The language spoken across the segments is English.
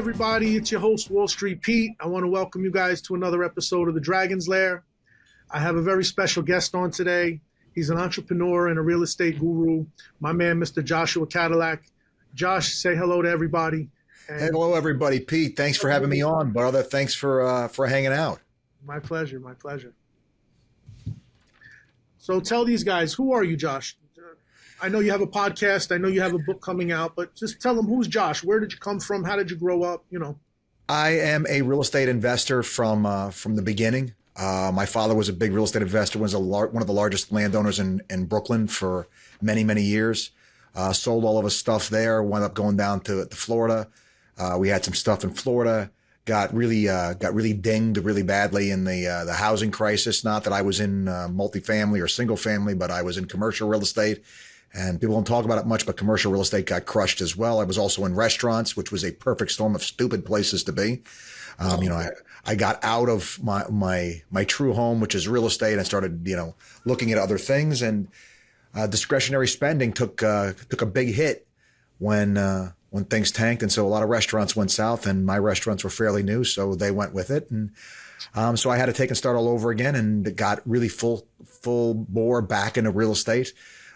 everybody. It's your host, Wall Street Pete. I want to welcome you guys to another episode of the Dragon's Lair. I have a very special guest on today. He's an entrepreneur and a real estate guru, my man, Mr. Joshua Cadillac. Josh, say hello to everybody. And hello, everybody. Pete, thanks for having me on, brother. Thanks for hanging out. My pleasure, my pleasure. So tell these guys, who are you, Josh? I know you have a podcast. I know you have a book coming out, but just tell them, who's Josh? Where did you come from? How did you grow up? You know. I am a real estate investor from the beginning. My father was a big real estate investor, was one of the largest landowners in Brooklyn for many, many years. Sold all of his stuff there, wound up going down to Florida. We had some stuff in Florida, got really dinged really badly in the housing crisis. Not that I was in multifamily or single family, but I was in commercial real estate. And people don't talk about it much, but commercial real estate got crushed as well. I was also in restaurants, which was a perfect storm of stupid places to be. I got out of my true home, which is real estate, and started, looking at other things. And discretionary spending took a big hit when things tanked. And so a lot of restaurants went south, and my restaurants were fairly new, so they went with it. And so I had to take and start all over again, and got really full bore back into real estate.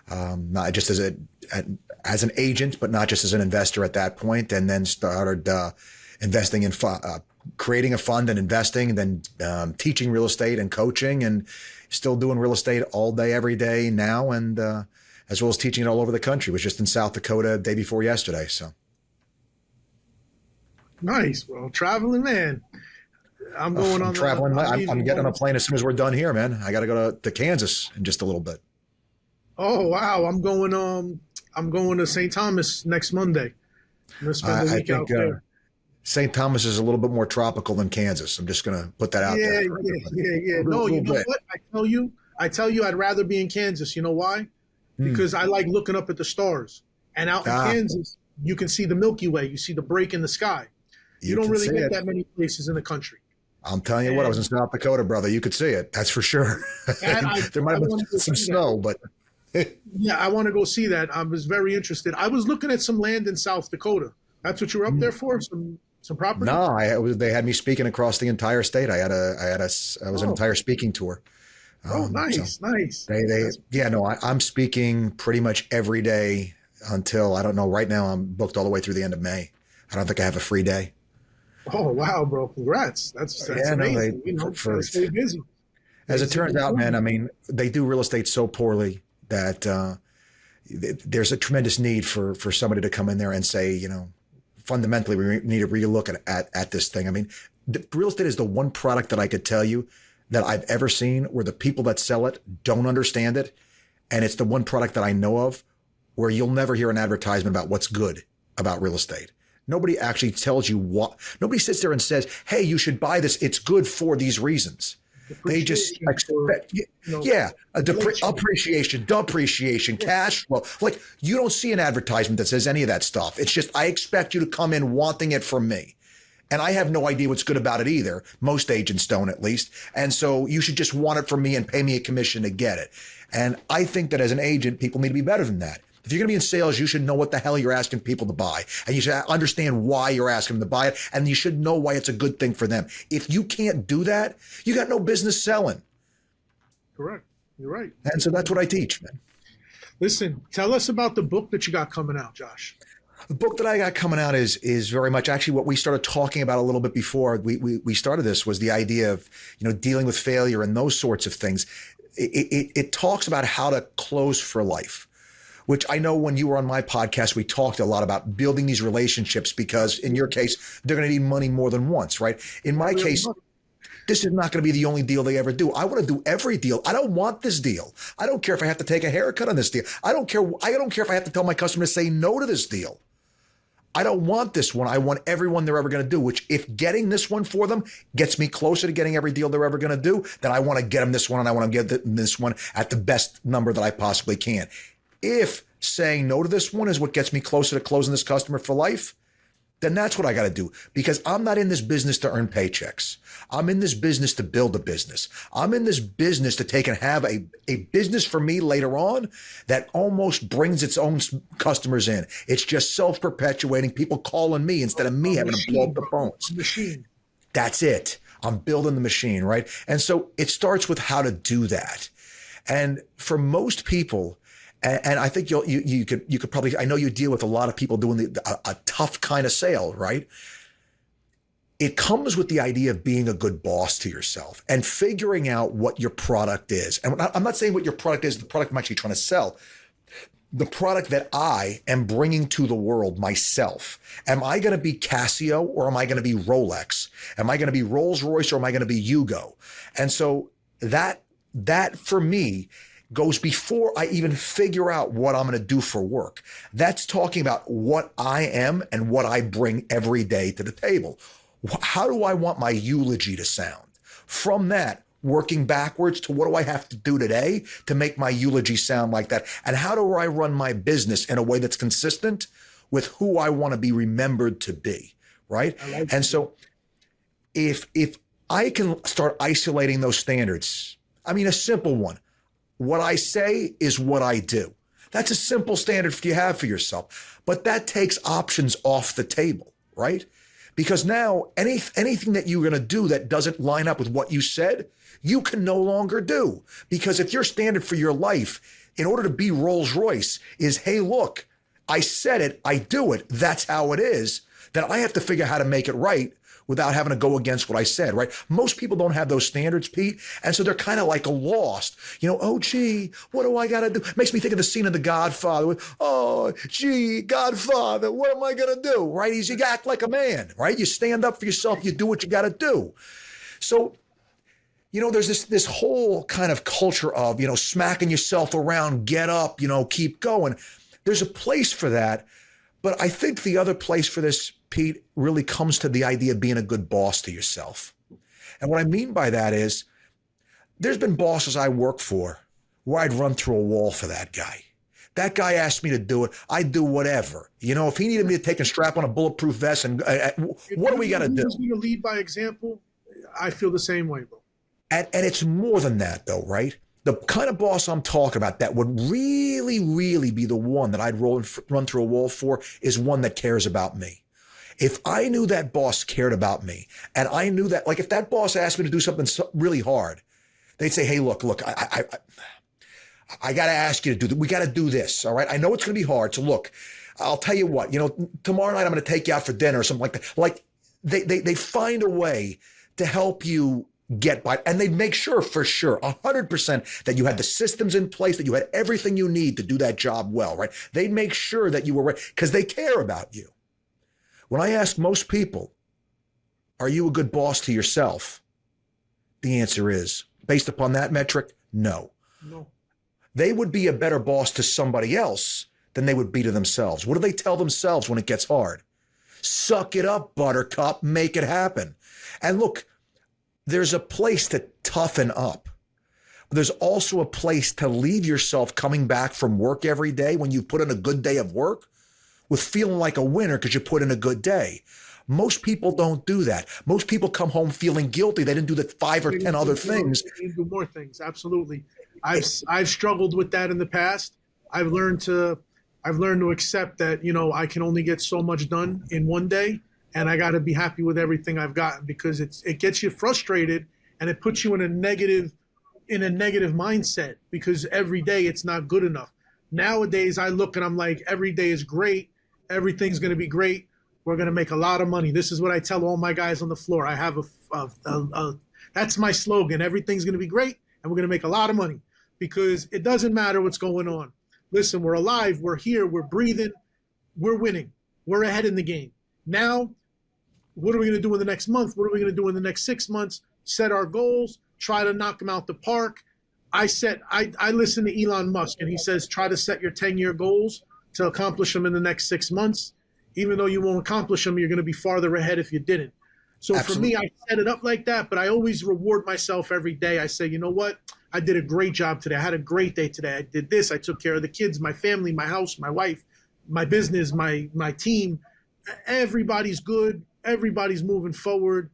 Not just as an agent, but not just as an investor at that point, and then started investing in creating a fund and investing, and then teaching real estate and coaching, and still doing real estate all day, every day now, and as well as teaching it all over the country. Was just in South Dakota day before yesterday. So nice. Well, traveling man. I'm traveling. I'm getting on a plane as soon as we're done here, man. I got to go to Kansas in just a little bit. Oh wow! I'm going to St. Thomas next Monday. I'm gonna spend the week out there. St. Thomas is a little bit more tropical than Kansas. I'm just gonna put that out there. Yeah. No, you know what? I tell you, I'd rather be in Kansas. You know why? Because I like looking up at the stars. And out in Kansas, you can see the Milky Way. You see the break in the sky. You don't really get that many places in the country. I'm telling you what, I was in South Dakota, brother. You could see it. That's for sure. There might have been some snow, but. Yeah, I want to go see that. I was very interested. I was looking at some land in South Dakota. That's what you were up there for? Some property? No, they had me speaking across the entire state. I was an entire speaking tour. Nice. I'm speaking pretty much every day until, I don't know, right now I'm booked all the way through the end of May. I don't think I have a free day. Oh, wow, bro. Congrats. That's amazing. Stay busy. As it turns out, man, I mean, they do real estate so poorly that there's a tremendous need for somebody to come in there and say, fundamentally, we need to relook at this thing. I mean, real estate is the one product that I could tell you that I've ever seen where the people that sell it don't understand it. And it's the one product that I know of where you'll never hear an advertisement about what's good about real estate. Nobody actually tells you what. Nobody sits there and says, hey, you should buy this. It's good for these reasons. They just expect, appreciation, depreciation, cash flow. Like, you don't see an advertisement that says any of that stuff. It's just, I expect you to come in wanting it from me. And I have no idea what's good about it either. Most agents don't, at least. And so you should just want it from me and pay me a commission to get it. And I think that as an agent, people need to be better than that. If you're going to be in sales, you should know what the hell you're asking people to buy. And you should understand why you're asking them to buy it. And you should know why it's a good thing for them. If you can't do that, you got no business selling. Correct. You're right. And so that's what I teach, man. Listen, tell us about the book that you got coming out, Josh. The book that I got coming out is very much actually what we started talking about a little bit before we started this, was the idea of, dealing with failure and those sorts of things. It talks about how to close for life, which I know when you were on my podcast, we talked a lot about building these relationships, because in your case, they're going to need money more than once, right? In my case, this is not going to be the only deal they ever do. I want to do every deal. I don't want this deal. I don't care if I have to take a haircut on this deal. I don't care if I have to tell my customer to say no to this deal. I don't want this one. I want every one they're ever going to do, which if getting this one for them gets me closer to getting every deal they're ever going to do, then I want to get them this one, and I want to get them this one at the best number that I possibly can. If saying no to this one is what gets me closer to closing this customer for life, then that's what I got to do, because I'm not in this business to earn paychecks. I'm in this business to build a business. I'm in this business to take and have a business for me later on that almost brings its own customers in. It's just self-perpetuating, people calling me instead of me having to blow up the phones. Machine. That's it. I'm building the machine, right? And so it starts with how to do that. And for most people, and I think you could probably, I know you deal with a lot of people doing a tough kind of sale, right? It comes with the idea of being a good boss to yourself and figuring out what your product is. And I'm not saying what your product is, the product I'm actually trying to sell. The product that I am bringing to the world myself. Am I going to be Casio or am I going to be Rolex? Am I going to be Rolls Royce or am I going to be Yugo? And so that for me goes before I even figure out what I'm going to do for work. That's talking about what I am and what I bring every day to the table. How do I want my eulogy to sound? From that, working backwards to what do I have to do today to make my eulogy sound like that? And how do I run my business in a way that's consistent with who I want to be remembered to be, right? And so if I can start isolating those standards, I mean, a simple one, what I say is what I do. That's a simple standard you have for yourself, but that takes options off the table, right? Because now anything that you're going to do that doesn't line up with what you said, you can no longer do. Because if your standard for your life, in order to be Rolls Royce, is, hey, look, I said it, I do it, that's how it is, then I have to figure out how to make it right without having to go against what I said, right? Most people don't have those standards, Pete. And so they're kind of like lost. You know, oh, gee, what do I got to do? Makes me think of the scene of The Godfather with, oh, gee, Godfather, what am I going to do, right? You act like a man, right? You stand up for yourself. You do what you got to do. So, you know, there's this whole kind of culture of, you know, smacking yourself around, get up, you know, keep going. There's a place for that. But I think the other place for this, Pete, really comes to the idea of being a good boss to yourself. And what I mean by that is there's been bosses I work for where I'd run through a wall for that guy. That guy asked me to do it. I'd do whatever. You know, if he needed me to take and strap on a bulletproof vest and what do we got to do? If you're going to lead by example, I feel the same way, bro. And it's more than that, though, right? The kind of boss I'm talking about that would really, really be the one that I'd run through a wall for is one that cares about me. If I knew that boss cared about me and I knew that, like if that boss asked me to do something really hard, they'd say, hey, look, I got to ask you to do that. We got to do this. All right. I know it's going to be hard. So look, I'll tell you what, you know, tomorrow night I'm going to take you out for dinner or something like that. Like they find a way to help you get by, and they'd make sure for sure 100% that you had the systems in place, that you had everything you need to do that job well, right? They'd make sure that you were right because they care about you. When I ask most people, are you a good boss to yourself? The answer is, based upon that metric, no. They would be a better boss to somebody else than they would be to themselves. What do they tell themselves when it gets hard? Suck it up, buttercup, make it happen. And look, there's a place to toughen up. There's also a place to leave yourself coming back from work every day when you put in a good day of work with feeling like a winner because you put in a good day. Most people don't do that. Most people come home feeling guilty. They didn't do the 5 or 10 other things. They do more things. Absolutely. I've struggled with that in the past. I've learned to accept that, you know, I can only get so much done in one day. And I got to be happy with everything I've gotten because it gets you frustrated and it puts you in a negative mindset because every day it's not good enough. Nowadays, I look and I'm like, every day is great. Everything's going to be great. We're going to make a lot of money. This is what I tell all my guys on the floor. I have that's my slogan. Everything's going to be great and we're going to make a lot of money because it doesn't matter what's going on. Listen, we're alive. We're here. We're breathing. We're winning. We're ahead in the game. Now, what are we going to do in the next month? What are we going to do in the next 6 months? Set our goals, try to knock them out the park. I listen to Elon Musk, and he says, try to set your 10-year goals to accomplish them in the next 6 months. Even though you won't accomplish them, you're going to be farther ahead if you didn't. So Absolutely. For me, I set it up like that, but I always reward myself every day. I say, you know what? I did a great job today. I had a great day today. I did this. I took care of the kids, my family, my house, my wife, my business, my team. everybody's good. Everybody's moving forward.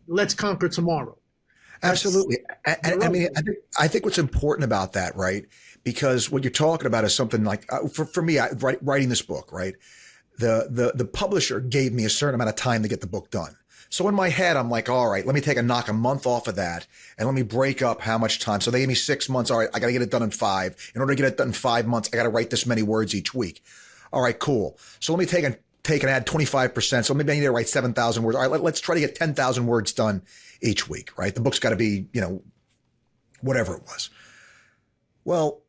Let's conquer tomorrow. Absolutely. And I mean, I think what's important about that, right? Because what you're talking about is something like, for me, writing this book, right? The publisher gave me a certain amount of time to get the book done. So in my head, I'm like, all right, let me knock a month off of that and let me break up how much time. So they gave me 6 months. All right, I got to get it done in 5. In order to get it done in 5 months, I got to write this many words each week. All right, cool. So let me take and add 25%. So maybe I need to write 7,000 words. All right, let's try to get 10,000 words done each week, right? The book's got to be, whatever it was. Well,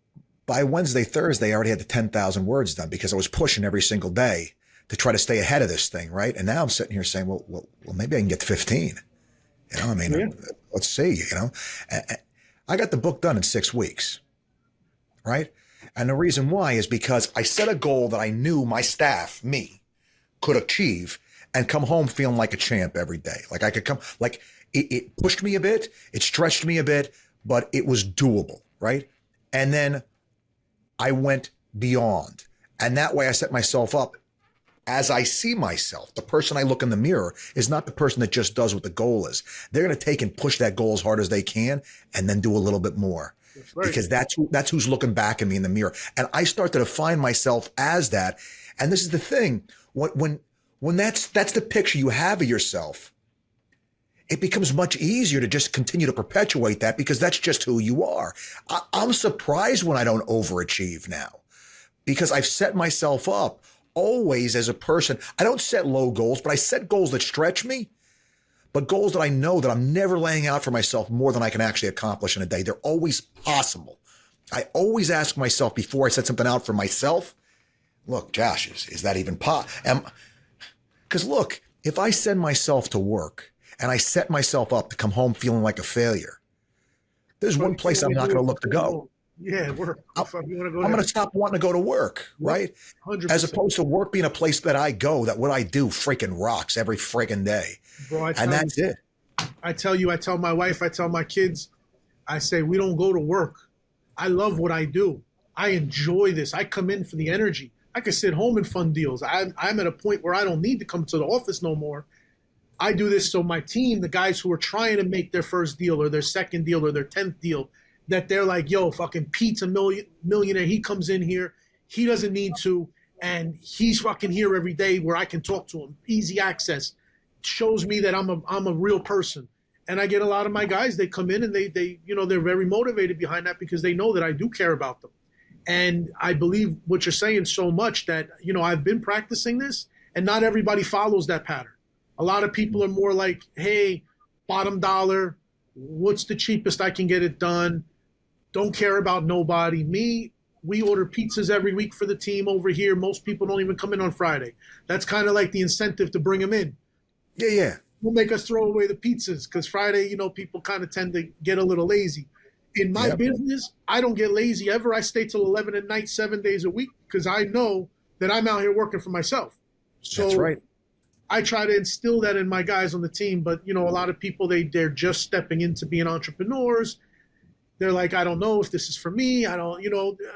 by Wednesday, Thursday, I already had the 10,000 words done because I was pushing every single day to try to stay ahead of this thing, right? And now I'm sitting here saying, well, maybe I can get to 15. Let's see, I got the book done in 6 weeks, right? And the reason why is because I set a goal that I knew my staff, me, could achieve and come home feeling like a champ every day. Like I could come, like it pushed me a bit, it stretched me a bit, but it was doable, right? And then I went beyond. And that way I set myself up as I see myself. The person I look in the mirror is not the person that just does what the goal is. They're going to take and push that goal as hard as they can and then do a little bit more. Right. Because that's who's looking back at me in the mirror. And I start to define myself as that. And this is the thing. When that's the picture you have of yourself, it becomes much easier to just continue to perpetuate that because that's just who you are. I'm surprised when I don't overachieve now because I've set myself up always as a person. I don't set low goals, but I set goals that stretch me, but goals that I know that I'm never laying out for myself more than I can actually accomplish in a day. They're always possible. I always ask myself before I set something out for myself, look, Josh, is that even possible? Because look, if I send myself to work and I set myself up to come home feeling like a failure, there's one place I'm not going to look to go. Yeah, work. I'm going to stop wanting to go to work, right? 100%. As opposed to work being a place that I go, that what I do freaking rocks every freaking day. Bro, and that's it. I tell my wife, I tell my kids, I say, we don't go to work. I love what I do. I enjoy this. I come in for the energy. I could sit home and fund deals. I'm at a point where I don't need to come to the office no more. I do this so my team, the guys who are trying to make their first deal or their second deal or their 10th deal, that they're like, yo, fucking Pete's a millionaire. He comes in here. He doesn't need to. And he's fucking here every day where I can talk to him. Easy access. Shows me that I'm a real person. And I get a lot of my guys, they come in and they they're very motivated behind that because they know that I do care about them. And I believe what you're saying so much that, I've been practicing this and not everybody follows that pattern. A lot of people are more like, hey, bottom dollar, what's the cheapest I can get it done? Don't care about nobody. Me, we order pizzas every week for the team over here. Most people don't even come in on Friday. That's kind of like the incentive to bring them in. Yeah. We'll make us throw away the pizzas because Friday, people kind of tend to get a little lazy. In my business, I don't get lazy ever. I stay till 11 at night, 7 days a week because I know that I'm out here working for myself. So that's right. I try to instill that in my guys on the team. But, a lot of people, they're just stepping into being entrepreneurs. They're like, I don't know if this is for me. I don't,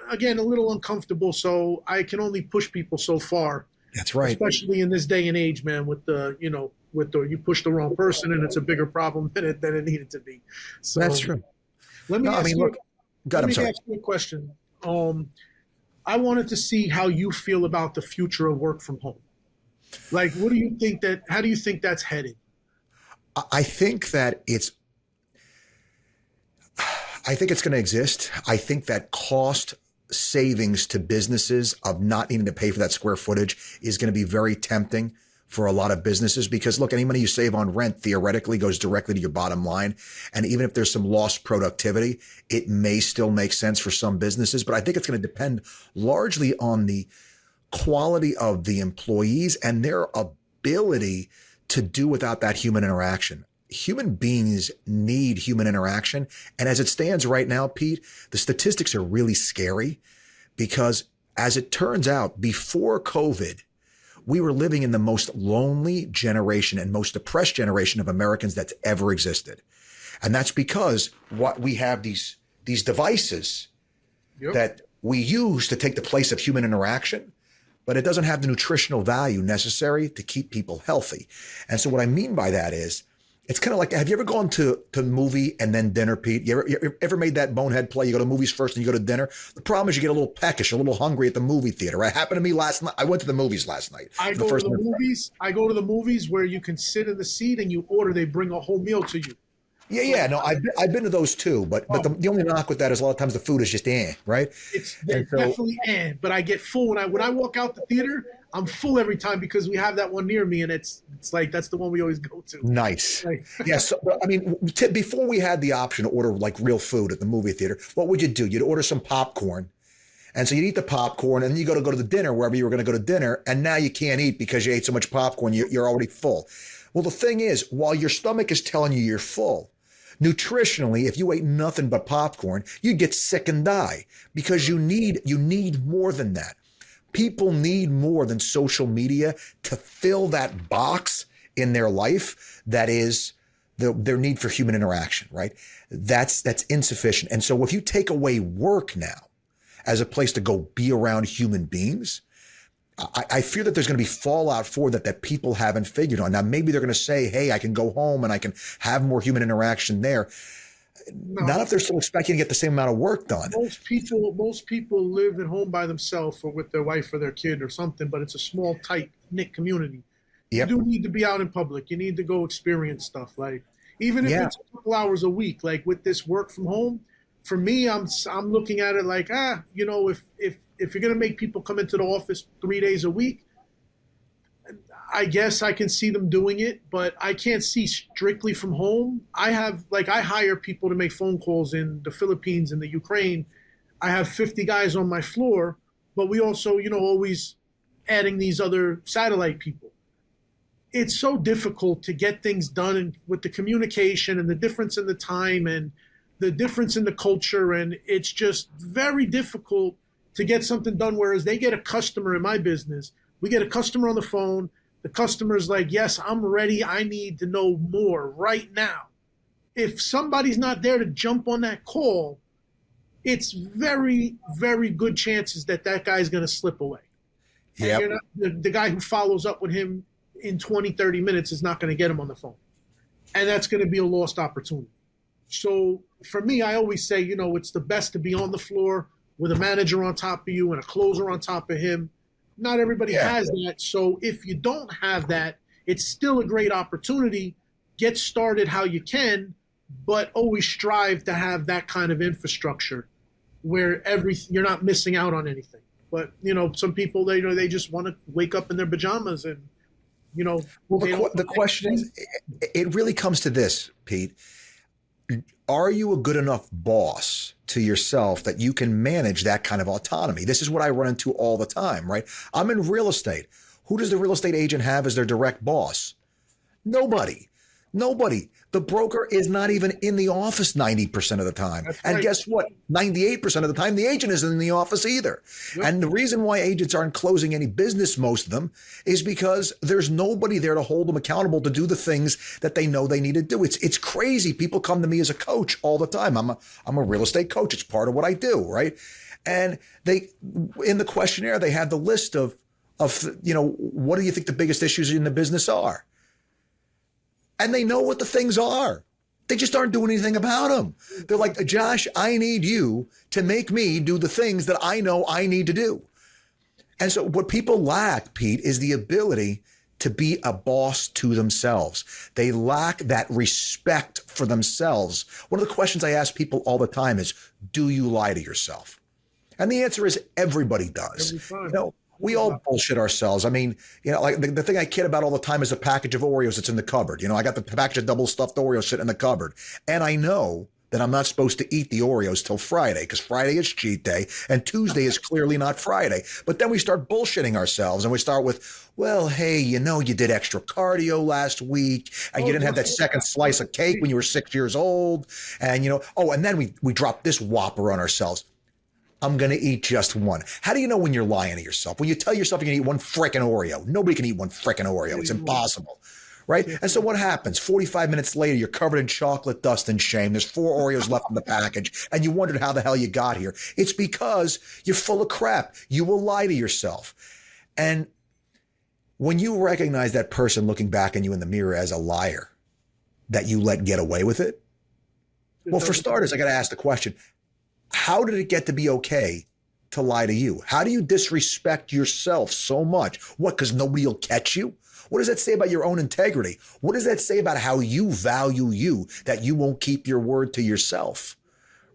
again, a little uncomfortable. So I can only push people so far. That's right. Especially in this day and age, man, with you push the wrong person and it's a bigger problem than it needed to be. So that's true. Let me ask you a question. I wanted to see how you feel about the future of work from home. Like, how do you think that's headed? I think that it's going to exist. I think that cost savings to businesses of not needing to pay for that square footage is going to be very tempting for a lot of businesses because look, any money you save on rent theoretically goes directly to your bottom line. And even if there's some lost productivity, it may still make sense for some businesses, but I think it's going to depend largely on the quality of the employees and their ability to do without that human interaction. Human beings need human interaction. And as it stands right now, Pete, the statistics are really scary because as it turns out, before COVID, we were living in the most lonely generation and most depressed generation of Americans that's ever existed. And that's because what we have these devices that we use to take the place of human interaction. but it doesn't have the nutritional value necessary to keep people healthy. And so what I mean by that is, it's kind of like, have you ever gone to the movie and then dinner, Pete? You ever made that bonehead play? You go to movies first and you go to dinner. The problem is you get a little peckish, a little hungry at the movie theater. It happened to me last night. I went to the movies last night. I go to the movies where you can sit in the seat and you order. They bring a whole meal to you. Yeah. No, I've been to those too, but the only knock with that is a lot of times the food is just right? It's definitely but I get full when I walk out the theater. I'm full every time because we have that one near me, and it's like that's the one we always go to. Nice. Yeah. So I mean, before we had the option to order like real food at the movie theater, what would you do? You'd order some popcorn, and so you'd eat the popcorn, and then you go to the dinner wherever you were going to go to dinner, and now you can't eat because you ate so much popcorn. You're already full. Well, the thing is, while your stomach is telling you you're full, nutritionally, if you ate nothing but popcorn, you'd get sick and die because you need more than that. People need more than social media to fill that box in their life that is their need for human interaction, right? That's insufficient. And so if you take away work now as a place to go be around human beings, I fear that there's going to be fallout for that people haven't figured on. Now, maybe they're going to say, hey, I can go home and I can have more human interaction there. No. Not if they're still expecting to get the same amount of work done. Most people live at home by themselves or with their wife or their kid or something, but it's a small, tight-knit community. Yep. You do need to be out in public. You need to go experience stuff. Like, even if it's a couple hours a week, like with this work from home, for me, I'm looking at it like, if you're going to make people come into the office 3 days a week, I guess I can see them doing it, but I can't see strictly from home. I hire people to make phone calls in the Philippines and the Ukraine. I have 50 guys on my floor, but we also, always adding these other satellite people. It's so difficult to get things done and with the communication and the difference in the time and the difference in the culture. And it's just very difficult to get something done. Whereas they get a customer in my business, we get a customer on the phone. The customer's like, yes, I'm ready. I need to know more right now. If somebody's not there to jump on that call, it's very, very good chances that guy's going to slip away. Yeah. The guy who follows up with him in 20, 30 minutes is not going to get him on the phone. And that's going to be a lost opportunity. So for me, I always say, it's the best to be on the floor with a manager on top of you and a closer on top of him. Not everybody has that. So if you don't have that, it's still a great opportunity. Get started how you can, but always strive to have that kind of infrastructure where you're not missing out on anything. But, some people, they just want to wake up in their pajamas and, Well, the question is, it really comes to this, Pete. Are you a good enough boss to yourself that you can manage that kind of autonomy? This is what I run into all the time, right? I'm in real estate. Who does the real estate agent have as their direct boss? Nobody. The broker is not even in the office 90% of the time. And guess what? 98% of the time, the agent isn't in the office either. Yep. And the reason why agents aren't closing any business, most of them, is because there's nobody there to hold them accountable to do the things that they know they need to do. It's crazy. People come to me as a coach all the time. I'm a real estate coach. It's part of what I do, right? And in the questionnaire, they have the list of what do you think the biggest issues in the business are? And they know what the things are. They just aren't doing anything about them. They're like, Josh, I need you to make me do the things that I know I need to do. And so what people lack, Pete, is the ability to be a boss to themselves. They lack that respect for themselves. One of the questions I ask people all the time is, do you lie to yourself? And the answer is everybody does. We all bullshit ourselves. I mean, like the thing I kid about all the time is the package of Oreos that's in the cupboard. I got the package of double stuffed Oreos sitting in the cupboard. And I know that I'm not supposed to eat the Oreos till Friday because Friday is cheat day and Tuesday is clearly not Friday. But then we start bullshitting ourselves and we start with, well, hey, you did extra cardio last week and you didn't have that second slice of cake when you were 6 years old. And, and then we drop this whopper on ourselves. I'm going to eat just one. How do you know when you're lying to yourself? When you tell yourself you're going to eat one frickin' Oreo, nobody can eat one frickin' Oreo. It's impossible, right? And so what happens? 45 minutes later, you're covered in chocolate dust and shame. There's 4 Oreos left in the package, and you wondered how the hell you got here. It's because you're full of crap. You will lie to yourself. And when you recognize that person looking back at you in the mirror as a liar, that you let get away with it, well, for starters, I got to ask the question, how did it get to be okay to lie to you? How do you disrespect yourself so much? What, because nobody will catch you? What does that say about your own integrity? What does that say about how you value you, that you won't keep your word to yourself?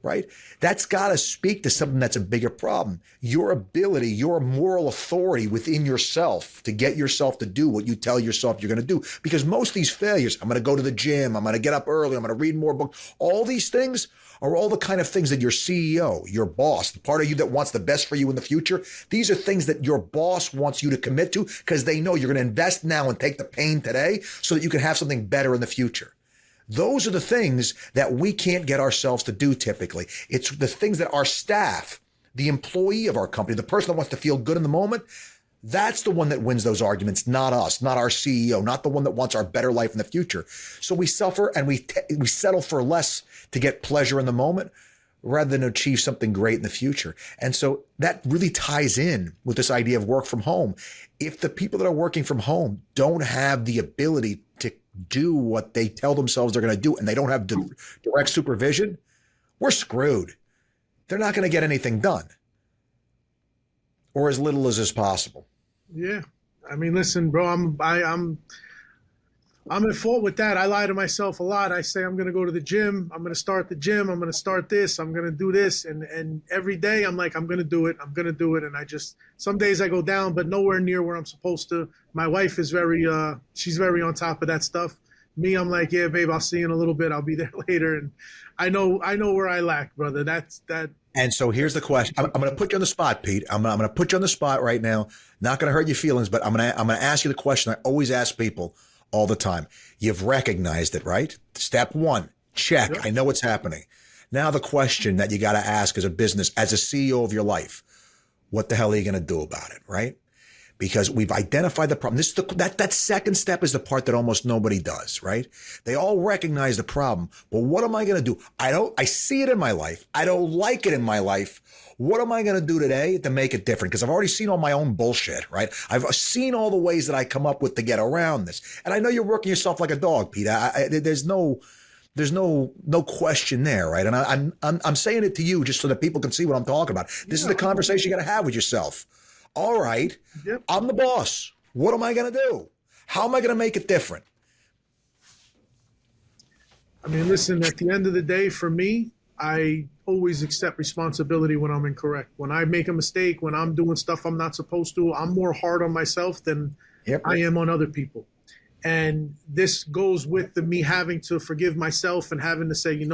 Right? That's got to speak to something that's a bigger problem. Your ability, your moral authority within yourself to get yourself to do what you tell yourself you're going to do. Because most of these failures, I'm going to go to the gym, I'm going to get up early, I'm going to read more books. All these things are all the kind of things that your CEO, your boss, the part of you that wants the best for you in the future, these are things that your boss wants you to commit to because they know you're going to invest now and take the pain today so that you can have something better in the future. Those are the things that we can't get ourselves to do typically. It's the things that our staff, the employee of our company, the person that wants to feel good in the moment, that's the one that wins those arguments, not us, not our CEO, not the one that wants our better life in the future. So we suffer and we settle for less to get pleasure in the moment rather than achieve something great in the future. And so that really ties in with this idea of work from home. If the people that are working from home don't have the ability to do what they tell themselves they're going to do and they don't have direct supervision, we're screwed. They're not going to get anything done, or as little as is possible. Yeah. I mean, listen, bro, I'm at fault with that. I lie to myself a lot. I say I'm going to go to the gym. I'm going to start the gym. I'm going to start this. I'm going to do this. And every day I'm like, I'm going to do it. I'm going to do it. And some days I go down, but nowhere near where I'm supposed to. My wife is she's very on top of that stuff. Me, I'm like, yeah, babe, I'll see you in a little bit. I'll be there later. And I know where I lack, brother. That's that. And so here's the question. I'm going to put you on the spot, Pete. I'm going to put you on the spot right now. Not going to hurt your feelings, but I'm going to ask you the question I always ask people all the time. You've recognized it, right? Step one, check. Yep. I know what's happening. Now the question that you got to ask as a business, as a CEO of your life, what the hell are you going to do about it, right? Because we've identified the problem. That second step is the part that almost nobody does, right? They all recognize the problem, but what am I going to do? I see it in my life. I don't like it in my life. What am I going to do today to make it different? Because I've already seen all my own bullshit, right? I've seen all the ways that I come up with to get around this. And I know you're working yourself like a dog, Pete. There's no question there, right? And I'm saying it to you just so that people can see what I'm talking about. This is the conversation you got to have with yourself. All right, yep. I'm the boss. What am I going to do? How am I going to make it different? I mean, listen, at the end of the day, for me, I always accept responsibility when I'm incorrect. When I make a mistake, when I'm doing stuff I'm not supposed to, I'm more hard on myself than I am on other people. And this goes with me having to forgive myself and having to say,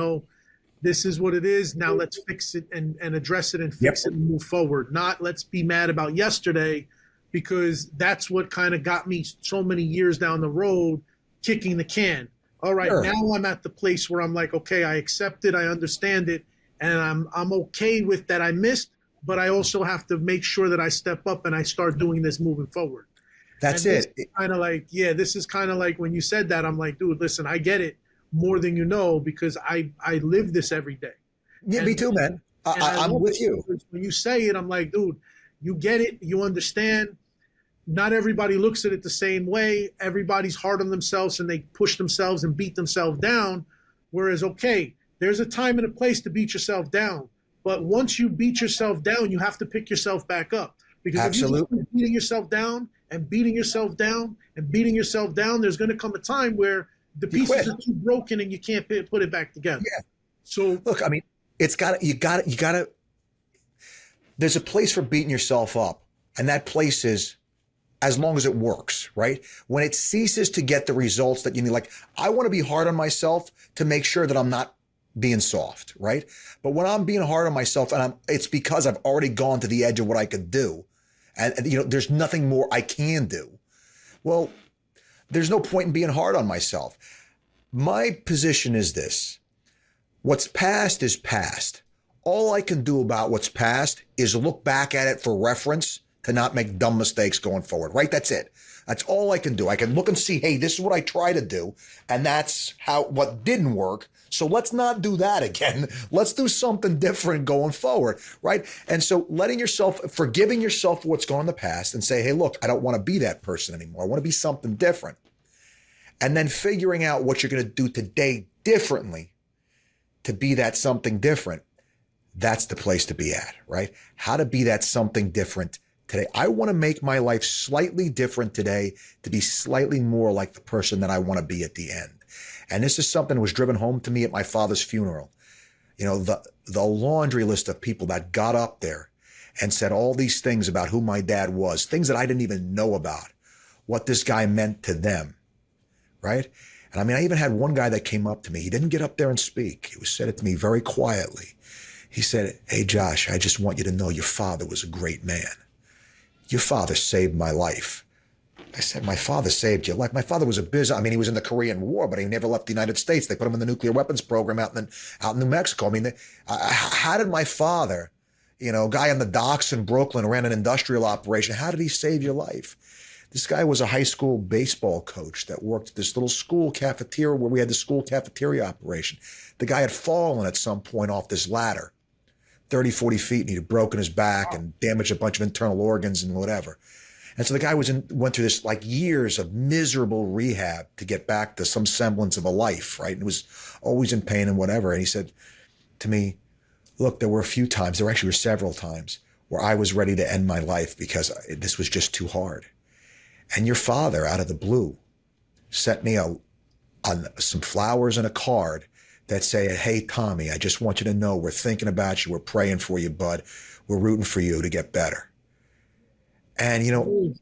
this is what it is. Now let's fix it and address it and fix it and move forward. Not let's be mad about yesterday, because that's what kind of got me so many years down the road kicking the can. All right, now I'm at the place where I'm like, okay, I accept it, I understand it, and I'm okay with that I missed, but I also have to make sure that I step up and I start doing this moving forward. That's it. Kind of like, this is kind of like when you said that, I'm like, dude, listen, I get it more than you know, because I live this every day. Yeah, me too, man. I'm with you. When you say it, I'm like, dude, you get it, you understand. Not everybody looks at it the same way. Everybody's hard on themselves and they push themselves and beat themselves down. Whereas, okay, there's a time and a place to beat yourself down. But once you beat yourself down, you have to pick yourself back up. Because if you keep beating yourself down and beating yourself down and beating yourself down, there's going to come a time where the pieces are too broken and you can't put it back together. Yeah. So look, I mean, you got to, there's a place for beating yourself up. And that place is, as long as it works, right? When it ceases to get the results that you need, like I want to be hard on myself to make sure that I'm not being soft, right? But when I'm being hard on myself it's because I've already gone to the edge of what I could do. And there's nothing more I can do. Well, there's no point in being hard on myself. My position is this. What's past is past. All I can do about what's past is look back at it for reference to not make dumb mistakes going forward, right? That's it. That's all I can do. I can look and see, hey, this is what I try to do. And that's what didn't work. So let's not do that again. Let's do something different going forward, right? And so forgiving yourself for what's gone in the past and say, hey, look, I don't want to be that person anymore. I want to be something different. And then figuring out what you're going to do today differently to be that something different. That's the place to be at, right? How to be that something different today. I want to make my life slightly different today to be slightly more like the person that I want to be at the end. And this is something that was driven home to me at my father's funeral. You know, the laundry list of people that got up there and said all these things about who my dad was, things that I didn't even know about, what this guy meant to them, right? And I mean, I even had one guy that came up to me. He didn't get up there and speak. He said it to me very quietly. He said, hey, Josh, I just want you to know your father was a great man. Your father saved my life. I said, my father saved your life. My father was he was in the Korean War, but he never left the United States. They put him in the nuclear weapons program out in New Mexico. I mean, how did my father, guy on the docks in Brooklyn, ran an industrial operation, how did he save your life? This guy was a high school baseball coach that worked at this little school cafeteria where we had the school cafeteria operation. The guy had fallen at some point off this ladder, 30, 40 feet, and he'd broken his back and damaged a bunch of internal organs and whatever. And so the guy went through this like years of miserable rehab to get back to some semblance of a life, right? And was always in pain and whatever. And he said to me, look, there were actually several times where I was ready to end my life because this was just too hard. And your father, out of the blue, sent me on some flowers and a card that say, hey, Tommy, I just want you to know we're thinking about you. We're praying for you, bud. We're rooting for you to get better. And,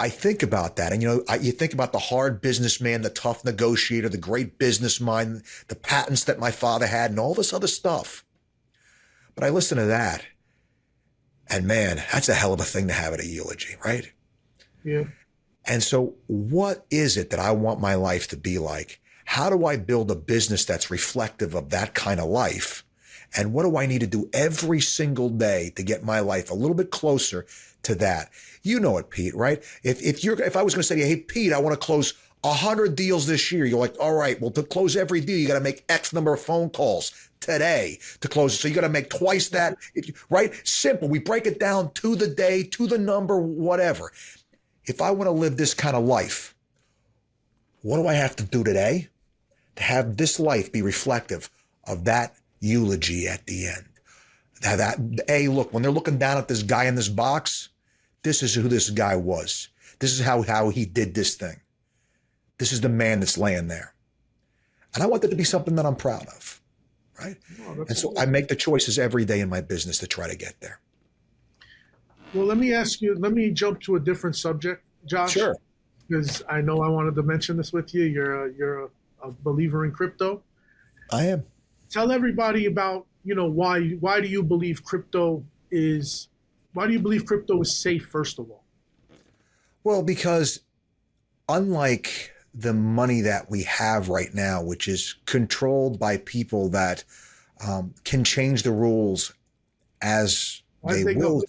I think about that. And, you think about the hard businessman, the tough negotiator, the great business mind, the patents that my father had and all this other stuff. But I listen to that. And, man, that's a hell of a thing to have at a eulogy, right? Yeah. And so what is it that I want my life to be like? How do I build a business that's reflective of that kind of life? And what do I need to do every single day to get my life a little bit closer to that? You know it, Pete, right? If I was going to say to you, hey, Pete, I want to close 100 deals this year. You're like, all right, well, to close every deal, you got to make X number of phone calls today to close it. So you got to make twice that, right? Simple. We break it down to the day, to the number, whatever. If I want to live this kind of life, what do I have to do today to have this life be reflective of that eulogy at the end? Look, when they're looking down at this guy in this box, this is who this guy was. This is how he did this thing. This is the man that's laying there. And I want that to be something that I'm proud of, right? And so I make the choices every day in my business to try to get there. Well, let me jump to a different subject, Josh. Sure. Because I know I wanted to mention this with you. You're a believer in crypto. I am. Tell everybody about, why do you believe crypto is safe, first of all? Well, because unlike the money that we have right now, which is controlled by people that can change the rules as they will.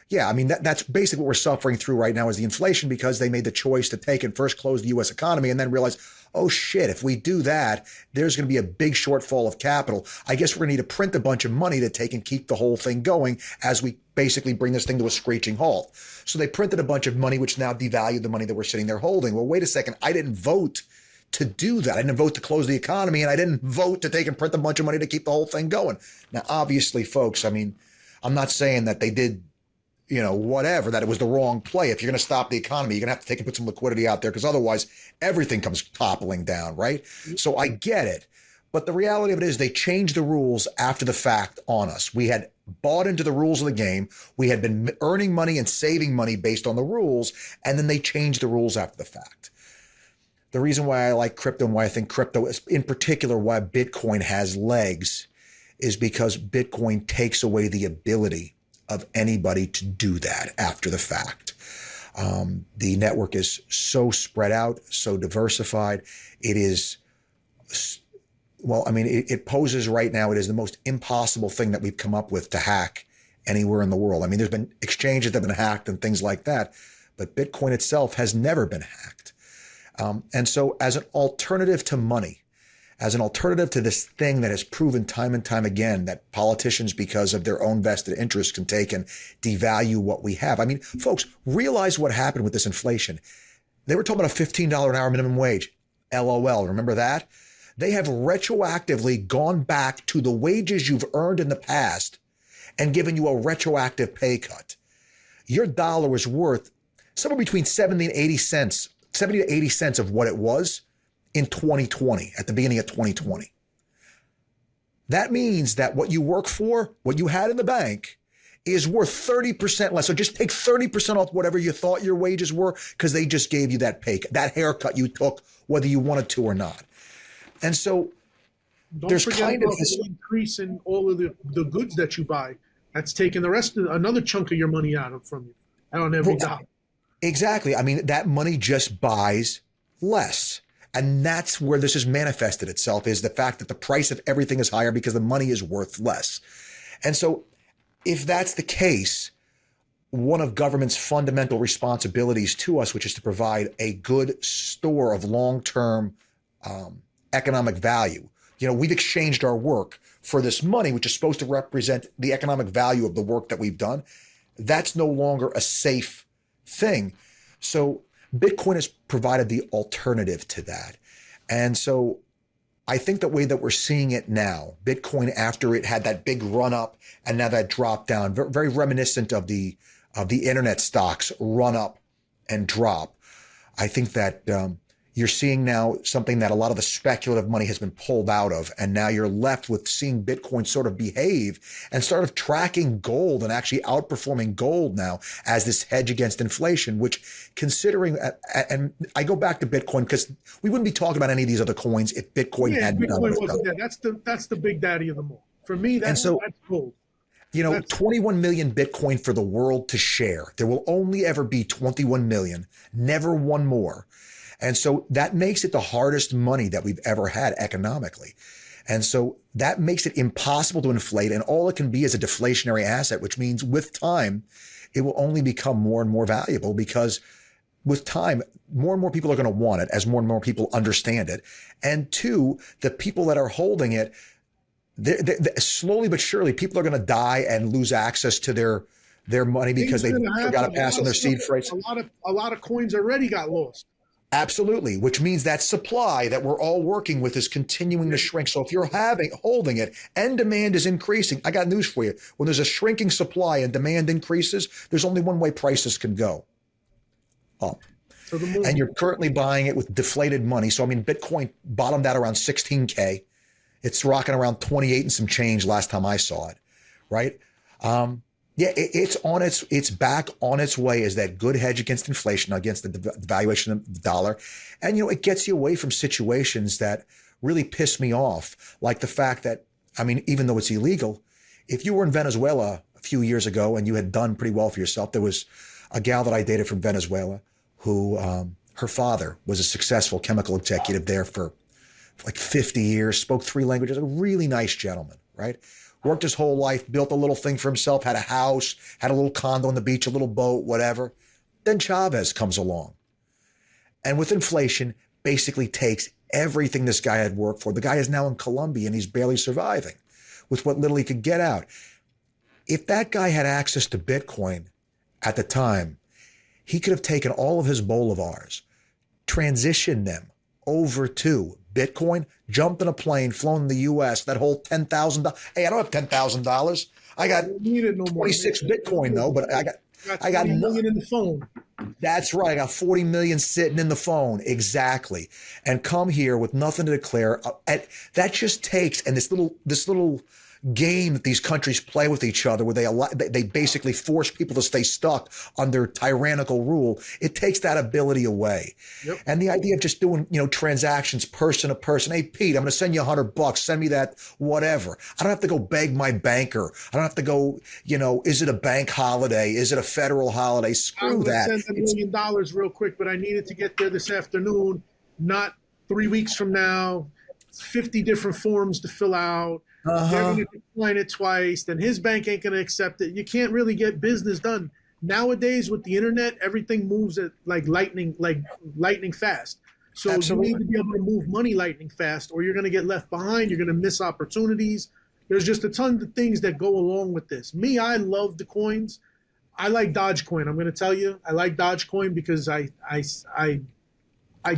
Yeah, I mean, that's basically what we're suffering through right now is the inflation because they made the choice to take and first close the U.S. economy and then realize, oh, shit, if we do that, there's going to be a big shortfall of capital. I guess we're going to need to print a bunch of money to take and keep the whole thing going as we basically bring this thing to a screeching halt. So they printed a bunch of money, which now devalued the money that we're sitting there holding. Well, wait a second. I didn't vote to do that. I didn't vote to close the economy, and I didn't vote to take and print a bunch of money to keep the whole thing going. Now, obviously, folks, I mean, I'm not saying that they did whatever, that it was the wrong play. If you're going to stop the economy, you're going to have to take and put some liquidity out there because otherwise everything comes toppling down, right? So I get it. But the reality of it is they changed the rules after the fact on us. We had bought into the rules of the game. We had been earning money and saving money based on the rules, and then they changed the rules after the fact. The reason why I like crypto and why I think crypto is, in particular, why Bitcoin has legs is because Bitcoin takes away the ability of anybody to do that after the fact. The network is so spread out, so diversified. It is, it poses right now, it is the most impossible thing that we've come up with to hack anywhere in the world. I mean, there's been exchanges that have been hacked and things like that, but Bitcoin itself has never been hacked. And so as an alternative to money, as an alternative to this thing that has proven time and time again that politicians, because of their own vested interests, can take and devalue what we have. I mean, folks, realize what happened with this inflation. They were talking about a $15 an hour minimum wage. LOL. Remember that? They have retroactively gone back to the wages you've earned in the past and given you a retroactive pay cut. Your dollar is worth somewhere between 70 to 80 cents of what it was in 2020, at the beginning of 2020. That means that what you work for, what you had in the bank, is worth 30% less. So just take 30% off whatever you thought your wages were, because they just gave you that that haircut you took, whether you wanted to or not. And so don't forget kind of this increase in all of the goods that you buy. That's taking the rest of another chunk of your money out from you. On every dollar. Exactly. I mean, that money just buys less. And that's where this has manifested itself, is the fact that the price of everything is higher because the money is worth less. And so if that's the case, one of government's fundamental responsibilities to us, which is to provide a good store of long-term economic value. You know, we've exchanged our work for this money, which is supposed to represent the economic value of the work that we've done. That's no longer a safe thing. So Bitcoin has provided the alternative to that. And so I think the way that we're seeing it now, Bitcoin, after it had that big run up and now that drop down, very reminiscent of the internet stocks run up and drop. I think that you're seeing now something that a lot of the speculative money has been pulled out of. And now you're left with seeing Bitcoin sort of behave and sort of tracking gold and actually outperforming gold now as this hedge against inflation, which, considering, and I go back to Bitcoin because we wouldn't be talking about any of these other coins if Bitcoin hadn't done what it's done. That's the big daddy of them all. For me, that's gold. You know, 21 million Bitcoin for the world to share. There will only ever be 21 million, never one more. And so that makes it the hardest money that we've ever had economically. And so that makes it impossible to inflate. And all it can be is a deflationary asset, which means with time, it will only become more and more valuable, because with time, more and more people are going to want it as more and more people understand it. And two, the people that are holding it, they're slowly but surely, people are going to die and lose access to their money because they forgot to pass on their seed phrase. A lot of coins already got lost. Absolutely, which means that supply that we're all working with is continuing to shrink. So if you're holding it and demand is increasing, I got news for you. When there's a shrinking supply and demand increases, there's only one way prices can go: up. And you're currently buying it with deflated money. So, I mean, Bitcoin bottomed out around 16K. It's rocking around 28 and some change last time I saw it, right? Yeah, it's back on its way as that good hedge against inflation, against the devaluation of the dollar. And, you know, it gets you away from situations that really piss me off, like the fact that, I mean, even though it's illegal, if you were in Venezuela a few years ago and you had done pretty well for yourself, there was a gal that I dated from Venezuela who, her father was a successful chemical executive there for like 50 years, spoke 3 languages, a really nice gentleman, right? Worked his whole life, built a little thing for himself, had a house, had a little condo on the beach, a little boat, whatever. Then Chavez comes along. And with inflation, basically takes everything this guy had worked for. The guy is now in Colombia and he's barely surviving with what little he could get out. If that guy had access to Bitcoin at the time, he could have taken all of his bolivars, transitioned them over to Bitcoin, jumped in a plane, flown in the U.S., that whole $10,000. Hey, I don't have $10,000. I got 26 Bitcoin though, but I got million in the phone. That's right. I got 40 million sitting in the phone. Exactly. And come here with nothing to declare. That just takes, and this little game that these countries play with each other, where they basically force people to stay stuck under tyrannical rule. It takes that ability away. Yep. And the idea of just doing, transactions person to person. Hey, Pete, I'm going to send you $100. Send me that, whatever. I don't have to go beg my banker. I don't have to go, is it a bank holiday? Is it a federal holiday? Screw that. I'm going to send $1 million real quick, but I needed to get there this afternoon, not 3 weeks from now. 50 different forms to fill out. They're Uh-huh. going to decline it twice. Then his bank ain't going to accept it. You can't really get business done nowadays with the internet. Everything moves at like lightning fast. So you need Absolutely. to be able to move money lightning fast, or you're going to get left behind. You're going to miss opportunities. There's just a ton of things that go along with this. Me, I love the coins. I like Dogecoin. I'm going to tell you, I like Dogecoin because I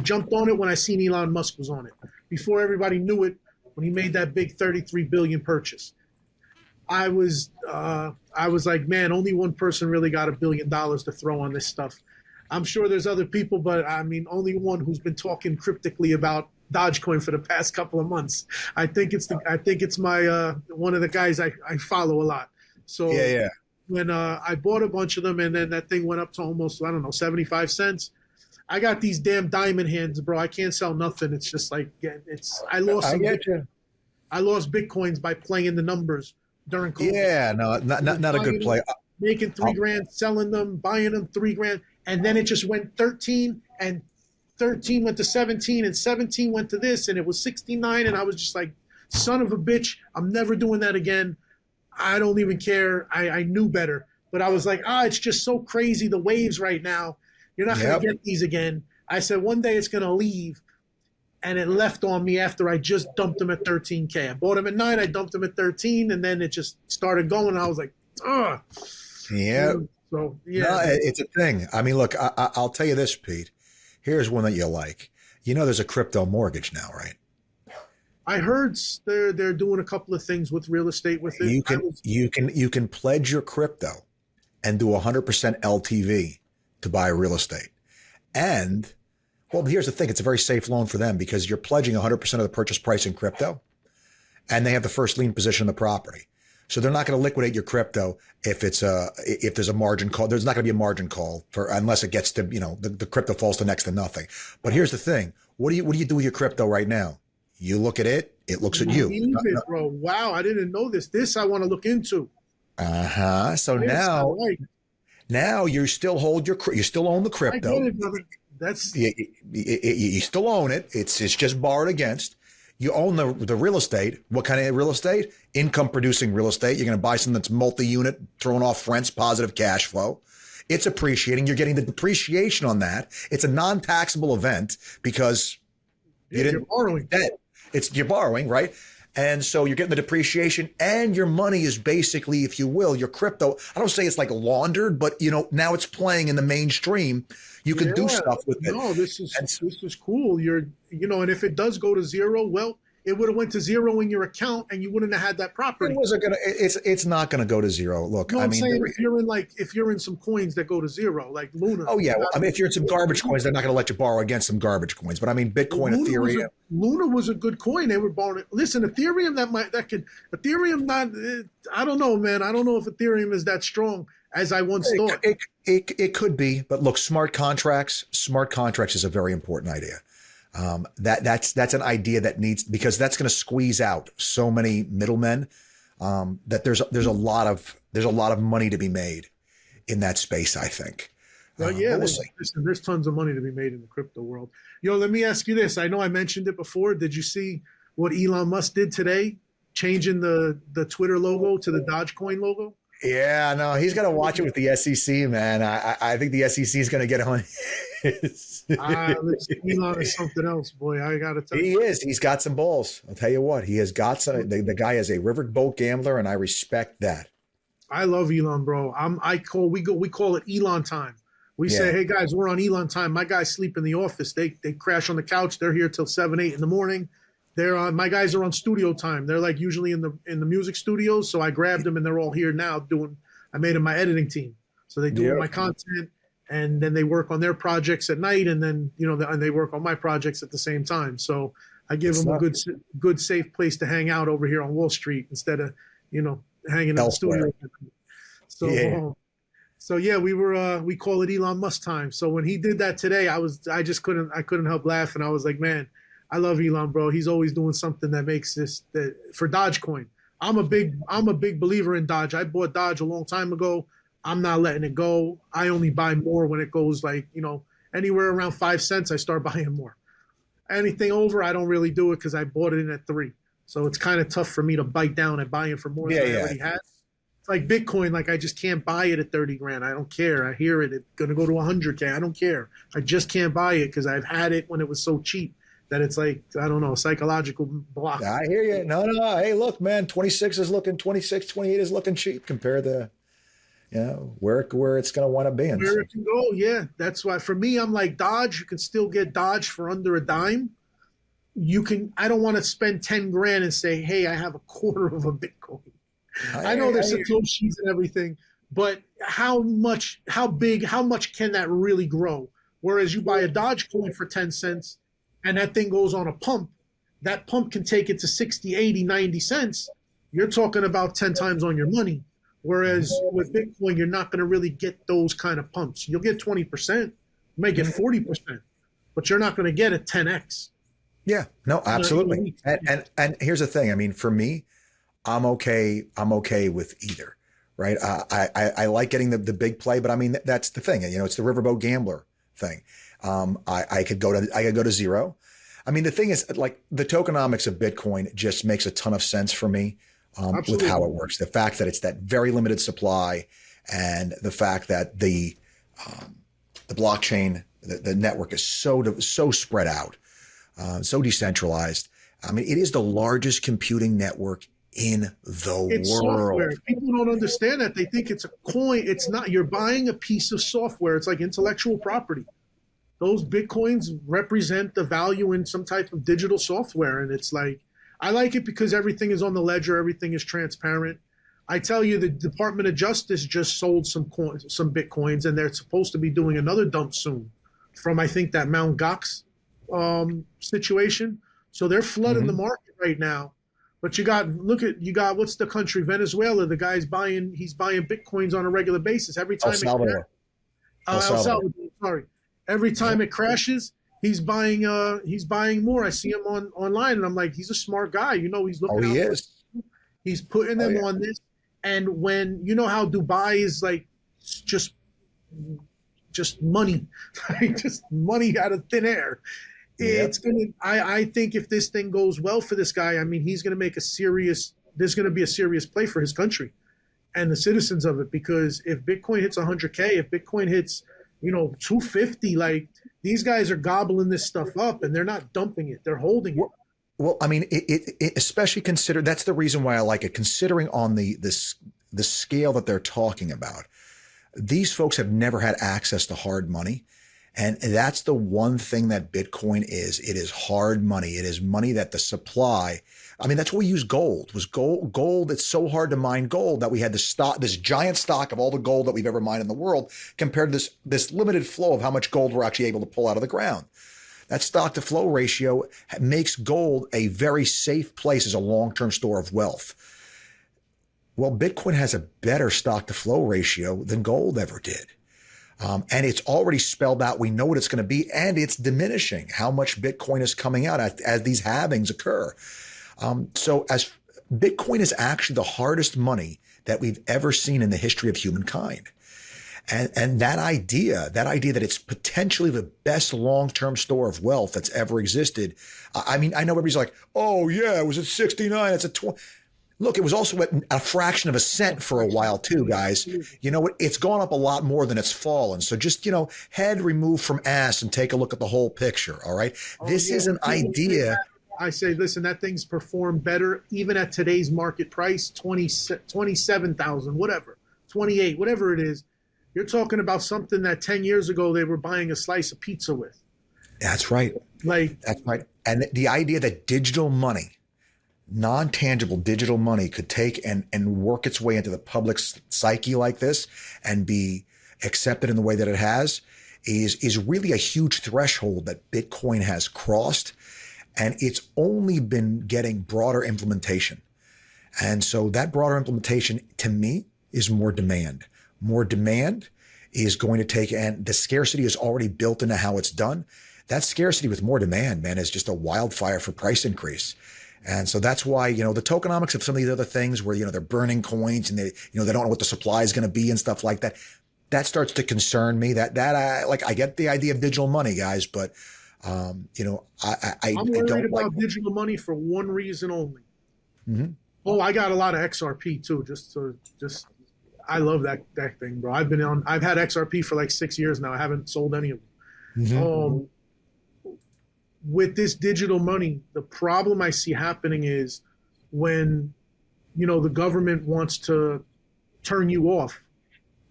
jumped on it when I seen Elon Musk was on it. Before everybody knew it, when he made that big 33 billion purchase, I was like, man, only one person really got $1 billion to throw on this stuff. I'm sure there's other people, but I mean, only one who's been talking cryptically about Dogecoin for the past couple of months. I think it's my one of the guys I follow a lot. Yeah, So yeah. when I bought a bunch of them, and then that thing went up to almost, I don't know, 75 cents. I got these damn diamond hands, bro. I can't sell nothing. It's just like, it's I get you. I lost bitcoins by playing the numbers during COVID. Yeah, no, not a good Buying play. them, making I'll, 3 grand, selling them, buying them 3 grand, and then it just went 13, and 13 went to 17, and 17 went to this, and it was 69, and I was just like, son of a bitch, I'm never doing that again. I don't even care. I knew better, but I was like, it's just so crazy, the waves right now. You're not going yep. to get these again. I said one day it's going to leave, and it left on me after I just dumped them at 13K. I bought them at 9, I dumped them at 13, and then it just started going. And I was like, ugh. Yeah. So yeah, No, it's a thing. I mean, look, I'll tell you this, Pete. Here's one that you like. You know, there's a crypto mortgage now, right? I heard they're doing a couple of things with real estate with it. You can pledge your crypto and do 100% LTV to buy real estate. And well, here's the thing. It's a very safe loan for them because you're pledging 100% of the purchase price in crypto and they have the first lien position in the property. So they're not going to liquidate your crypto if there's a margin call. There's not going to be a margin call unless it gets to, the crypto falls to next to nothing. But here's the thing. What do you do with your crypto right now? You look at it. It looks at you. Believe it, bro. Wow, I didn't know this. This I want to look into. Uh-huh. So This I now, like. now you still you still own the I get crypto. it, brother. That's You still own it. It's just borrowed against. You own the real estate. What kind of real estate? Income producing real estate. You're going to buy something that's multi-unit, throwing off rents, positive cash flow. It's appreciating. You're getting the depreciation on that. It's a non-taxable event because you're borrowing. You're borrowing, right? And so you're getting the depreciation and your money is basically, if you will, your crypto. I don't say it's like laundered, but now it's playing in the mainstream. You can do stuff with it. No, this is cool. And if it does go to zero, well, it would have went to zero in your account and you wouldn't have had that property. It's not gonna go to zero. Look, No, I'm saying if you're in some coins that go to zero, like Luna. Oh yeah, well, I mean, if you're in some garbage coins, they're not going to let you borrow against some garbage coins. But I mean, Bitcoin, Ethereum. Luna was a good coin. They were borrowing. Listen, Ethereum I don't know, man. I don't know if Ethereum is that strong as I once thought. It could be, but look, smart contracts is a very important idea. That's an idea that needs, because that's going to squeeze out so many middlemen. That there's a lot of money to be made in that space, I think. Well, there's tons of money to be made in the crypto world. Yo, let me ask you this. I know I mentioned it before. Did you see what Elon Musk did today, changing the Twitter logo to the Dogecoin logo? Yeah, no, he's got to watch it with the SEC, man. I think the SEC is going to get on his. Elon is something else, boy. I got to tell you. He is. He's got some balls. I'll tell you what. He has got some. The guy is a riverboat gambler, and I respect that. I love Elon, bro. We call it Elon time. We say, hey guys, we're on Elon time. My guys sleep in the office. They crash on the couch. They're here till 7, 8 in the morning. My guys are on studio time. They're like usually in the music studios. So I grabbed them and they're all here now I made them my editing team. So they do my content and then they work on their projects at night. And then, and they work on my projects at the same time. So I give them a good, safe place to hang out over here on Wall Street instead of, hanging in the studio. So we call it Elon Musk time. So when he did that today, I couldn't help laughing. I was like, man, I love Elon, bro. He's always doing something that makes for Dogecoin. I'm a big believer in Doge. I bought Doge a long time ago. I'm not letting it go. I only buy more when it goes anywhere around 5 cents. I start buying more. Anything over, I don't really do it because I bought it in at 3. So it's kind of tough for me to bite down and buy it for more Yeah, than I yeah. already had. It's like Bitcoin, like I just can't buy it at 30 grand. I don't care. I hear it. It's going to go to 100K. I don't care. I just can't buy it because I've had it when it was so cheap that it's like, I don't know, psychological block. I hear you. No, no, no. Hey, look, man, 26, 28 is looking cheap compared to, where it's going to wind up being. Where it can go, yeah. That's why for me, I'm like Dodge. You can still get Dodge for under a dime. I don't want to spend 10 grand and say, hey, I have a quarter of a Bitcoin. I know there's Satoshis and everything, but how much can that really grow? Whereas you buy a Dodge coin for 10 cents and that thing goes on a pump, that pump can take it to 60, 80, 90 cents. You're talking about 10 times on your money. Whereas with Bitcoin, you're not going to really get those kind of pumps. You'll get 20%, you may get 40%, but you're not going to get a 10x. Yeah, no, absolutely. And here's the thing. I mean, for me, I'm okay with either, right? I like getting the big play, but I mean, that's the thing. It's the riverboat gambler thing. I could go to zero. I mean, the thing is, like, the tokenomics of Bitcoin just makes a ton of sense for me with how it works. The fact that it's that very limited supply, and the fact that the blockchain, the network is so spread out, so decentralized. I mean, it is the largest computing network in the world. Software. People don't understand that. They think it's a coin. It's not. You're buying a piece of software. It's like intellectual property. Those Bitcoins represent the value in some type of digital software. And it's like, I like it because everything is on the ledger. Everything is transparent. I tell you, the Department of Justice just sold some Bitcoins, and they're supposed to be doing another dump soon from, I think, that Mt. Gox situation. So they're flooding the market right now. But you got what's the country? Venezuela. The guy's he's buying Bitcoins on a regular basis. Every time El Salvador. Sorry. Every time it crashes, he's buying more. I see him online, and I'm like, he's a smart guy. He's looking. Oh, he is. He's putting them on this. And when how Dubai is like just money, just money out of thin air. Yep. I think if this thing goes well for this guy, I mean, he's going to make there's going to be a serious play for his country and the citizens of it, because if Bitcoin hits 100K, if Bitcoin hits, 250, like, these guys are gobbling this stuff up and they're not dumping it. They're holding it. Well, I mean, it especially consider, that's the reason why I like it, considering on the scale that they're talking about. These folks have never had access to hard money. And that's the one thing that Bitcoin is. It is hard money. It is money that the supply. I mean, that's what we use gold. Gold. It's so hard to mine gold that we had this giant stock of all the gold that we've ever mined in the world, compared to this limited flow of how much gold we're actually able to pull out of the ground. That stock to flow ratio makes gold a very safe place as a long-term store of wealth. Well, Bitcoin has a better stock to flow ratio than gold ever did. And it's already spelled out. We know what it's going to be, and it's diminishing how much Bitcoin is coming out as these halvings occur. So as Bitcoin is actually the hardest money that we've ever seen in the history of humankind. And that idea that it's potentially the best long-term store of wealth that's ever existed. I mean, I know everybody's like, oh yeah, it was at 69. It's at 20. Look, it was also at a fraction of a cent for a while too, guys. You know what? It's gone up a lot more than it's fallen. So just, head removed from ass and take a look at the whole picture. All right. This is an idea. I say, listen, that thing's performed better even at today's market price, 27,000, whatever, 28, whatever it is. You're talking about something that 10 years ago they were buying a slice of pizza with. That's right. That's right. And the idea that digital money, non-tangible digital money, could take and work its way into the public psyche like this and be accepted in the way that it has is really a huge threshold that Bitcoin has crossed. And it's only been getting broader implementation. And so that broader implementation, to me, is more demand. More demand is going to take, and the scarcity is already built into how it's done. That scarcity with more demand, man, is just a wildfire for price increase. And so that's why, the tokenomics of some of these other things where, they're burning coins and they don't know what the supply is going to be and stuff like that. That starts to concern me. I get the idea of digital money, guys, but, I'm worried about digital money for one reason only. Mm-hmm. Oh, I got a lot of XRP too. I love that thing, bro. I've had XRP for like 6 years now. I haven't sold any of them. Mm-hmm. With this digital money, the problem I see happening is when, the government wants to turn you off,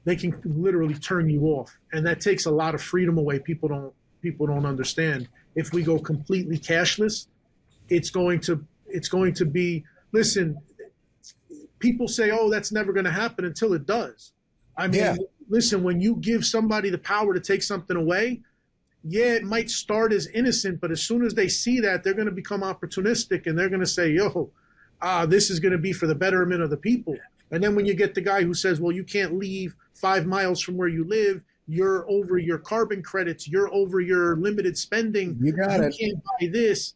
they can literally turn you off. And that takes a lot of freedom away. People don't understand. If we go completely cashless, it's going to be, listen, people say, oh, that's never going to happen until it does. I mean, listen, when you give somebody the power to take something away, yeah, it might start as innocent, but as soon as they see that, they're going to become opportunistic and they're going to say, yo, this is going to be for the betterment of the people. And then when you get the guy who says, well, you can't leave 5 miles from where you live, you're over your carbon credits, you're over your limited spending, You can't buy this.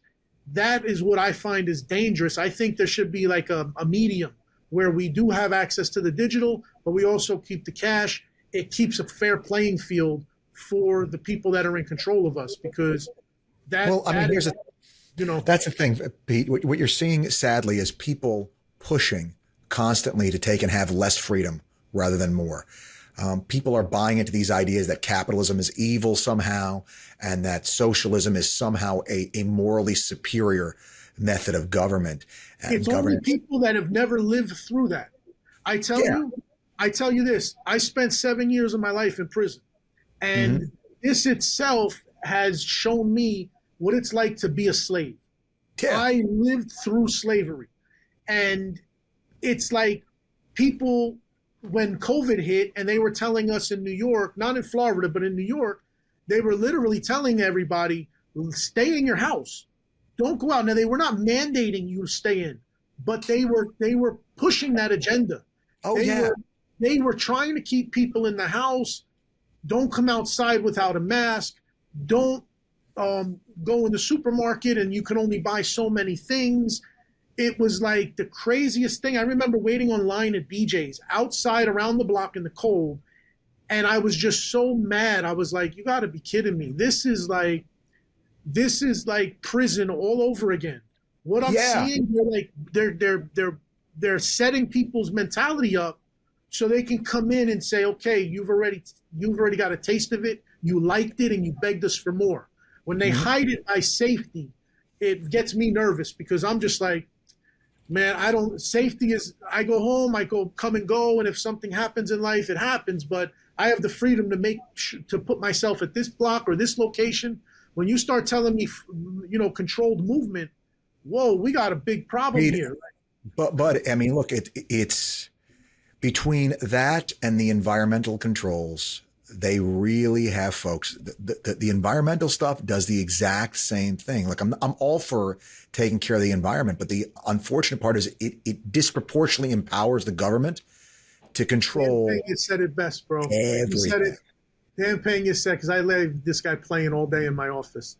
That is what I find is dangerous. I think there should be like a medium where we do have access to the digital, but we also keep the cash. It keeps a fair playing field for the people that are in control of us, because that's the thing, Pete. What you're seeing, sadly, is people pushing constantly to take and have less freedom rather than more. People are buying into these ideas that capitalism is evil somehow, and that socialism is somehow a morally superior method of government. And it's only people that have never lived through that. I tell you this, I spent 7 years of my life in prison. And this itself has shown me what it's like to be a slave. Yeah. I lived through slavery. And it's like people, when COVID hit and they were telling us in New York, not in Florida, but in New York, they were literally telling everybody, stay in your house. Don't go out. Now, they were not mandating you to stay in, but they were pushing that agenda. They were trying to keep people in the house. Don't come outside without a mask. Don't go in the supermarket and you can only buy so many things. It was like the craziest thing. I remember waiting online at BJ's outside around the block in the cold. And I was just so mad. I was like, you got to be kidding me. This is like prison all over again. What I'm seeing, they're setting people's mentality up so they can come in and say, okay, you've already got a taste of it, you liked it, and you begged us for more. When they hide it by safety, it gets me nervous, because I'm just like, man, safety is, I go home, I come and go, and if something happens in life, it happens, but I have the freedom to put myself at this block or this location. When you start telling me, controlled movement, whoa, we got a big problem here. But I mean, look, it's between that and the environmental controls. They really have folks. The environmental stuff does the exact same thing. Like I'm all for taking care of the environment, but the unfortunate part is it disproportionately empowers the government to control. Dan Pena said it best, bro. Everything. Dan Pena said, because I let this guy playing all day in my office.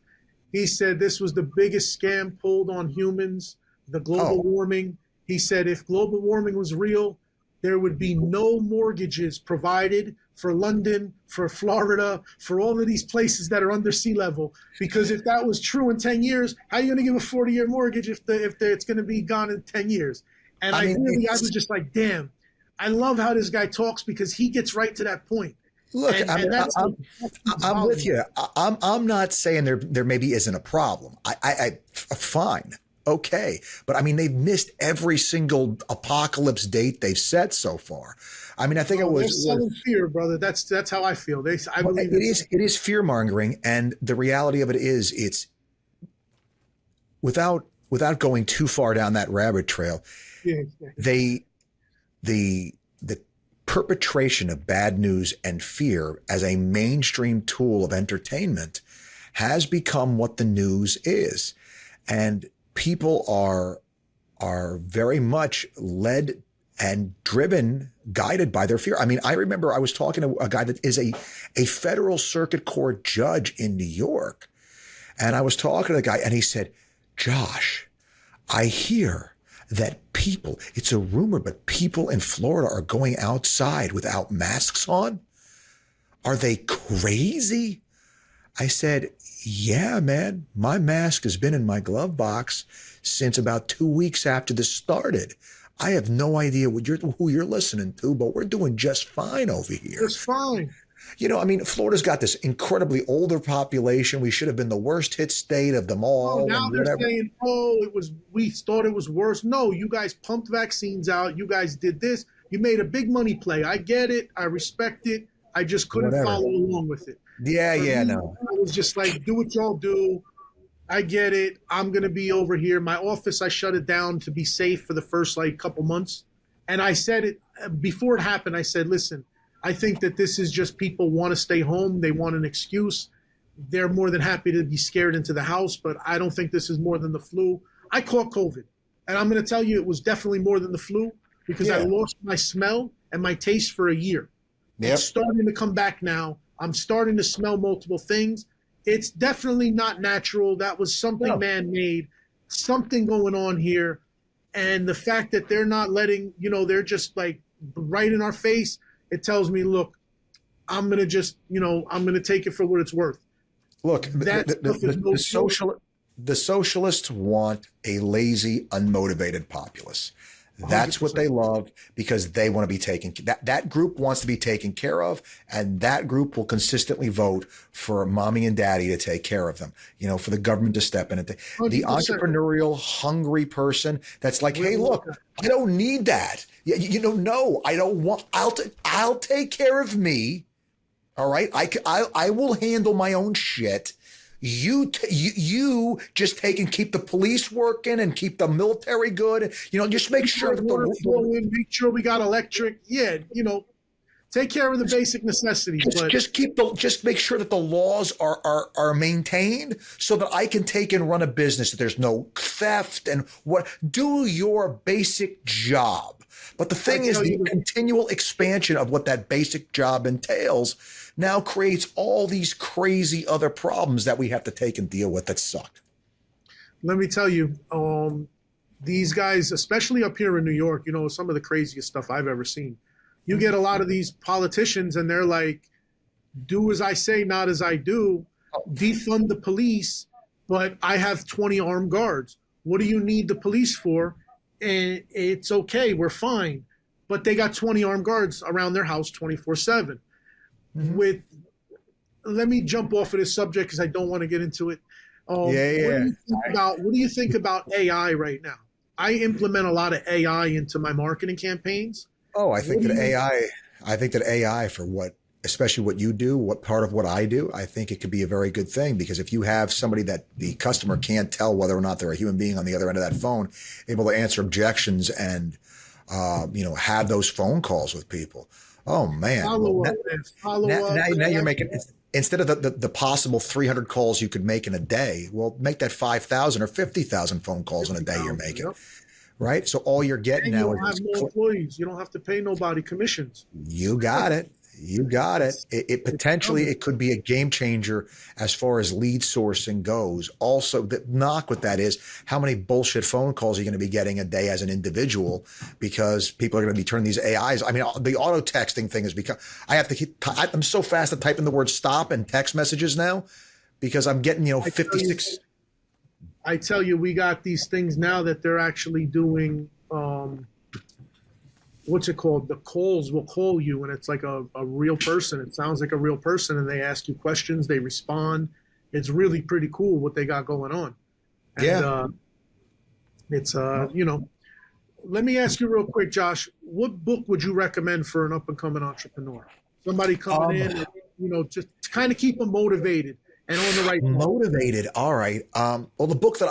He said this was the biggest scam pulled on humans, the global warming. He said if global warming was real, there would be no mortgages provided for London, for Florida, for all of these places that are under sea level. Because if that was true in 10 years, how are you going to give a 40-year mortgage if it's going to be gone in 10 years? And I was just like, damn, I love how this guy talks, because he gets right to that point. Look, I'm with you. I'm not saying there maybe isn't a problem. I fine. Okay. But I mean, they've missed every single apocalypse date they've set so far. I mean, I think they're selling fear, brother. That's how I feel. I believe it is fear mongering. And the reality of it is it's without going too far down that rabbit trail. Yeah. The perpetration of bad news and fear as a mainstream tool of entertainment has become what the news is. And people are very much led and driven, guided by their fear. I mean, I remember I was talking to a guy that is a federal circuit court judge in New York. And I was talking to the guy and he said, Josh, I hear that people, it's a rumor, but people in Florida are going outside without masks on. Are they crazy? I said, yeah, man, my mask has been in my glove box since about 2 weeks after this started. I have no idea who you're listening to, but we're doing just fine over here. It's fine. I mean, Florida's got this incredibly older population. We should have been the worst hit state of them Oh, all now and they're whatever. saying, oh, we thought it was worse. No, you guys pumped vaccines out. You guys did this. You made a big money play. I get it. I respect it. I just couldn't Whatever. follow along with it. Yeah, For yeah, me, no. I was just like, do what y'all do. I get it. I'm going to be over here. My office, I shut it down to be safe for the first like couple months. And I said it before it happened. I said, listen, I think that this is just people want to stay home. They want an excuse. They're more than happy to be scared into the house, but I don't think this is more than the flu. I caught COVID, and I'm going to tell you it was definitely more than the flu because I Yeah. lost my smell and my taste for a year. Yep. It's starting to come back now. I'm starting to smell multiple things. It's definitely not natural. That was something No. man-made, something going on here. And the fact that they're not letting, they're just like right in our face, it tells me, look, I'm going to just, I'm going to take it for what it's worth. Look, That stuff is no joke. the socialists want a lazy, unmotivated populace. That's what they 100%. love because they want to be taken. That group wants to be taken care of, and that group will consistently vote for mommy and daddy to take care of them. For the government to step in. The 100%. entrepreneurial, hungry person that's like, hey, look, I don't need that. No, I don't want. I'll take care of me. All right, I will handle my own shit. You just take and keep the police working and keep the military good. Just make sure that water flowing, make sure we got electric. Yeah, take care of the basic necessities. But just make sure that the laws are maintained so that I can take and run a business, that there's no theft and do your basic job. But the thing is, the continual expansion of what that basic job entails now creates all these crazy other problems that we have to take and deal with that suck. let me tell you, these guys, especially up here in New York, some of the craziest stuff I've ever seen. You get a lot of these politicians and they're like, do as I say, not as I do, defund the police, but I have 20 armed guards. What do you need the police for? And it's okay, we're fine. But they got 20 armed guards around their house 24/7. Let me jump off of this subject because I don't want to get into it. What do you think about AI right now? I implement a lot of AI into my marketing campaigns. I think that AI for especially what you do, what part of what I do, I think it could be a very good thing, because if you have somebody that the customer can't tell whether or not they're a human being on the other end of that phone, able to answer objections and, have those phone calls with people. Oh man. Now you're making, instead of the possible 300 calls you could make in a day, well, make that 5,000 or 50,000 phone calls in a day you're making. Yep. Right. So all you're getting And now you don't have no employees. You don't have to pay nobody commissions. You got it. You got it. It potentially, it could be a game changer as far as lead sourcing goes. Also, the knock with that is how many bullshit phone calls are you going to be getting a day as an individual, because people are going to be turning these AIs. I mean, the auto texting thing has become, I'm so fast at typing the word stop in text messages now because I'm getting, 56. I tell you, we got these things now that they're actually doing, what's it called? The calls will call you and it's like a real person. It sounds like a real person and they ask you questions, they respond. It's really pretty cool what they got going on. And, Yeah. let me ask you real quick, Josh, what book would you recommend for an up and coming entrepreneur? Somebody coming in, just kind of keep them motivated and on the right path. Motivated. All right. Well, the book that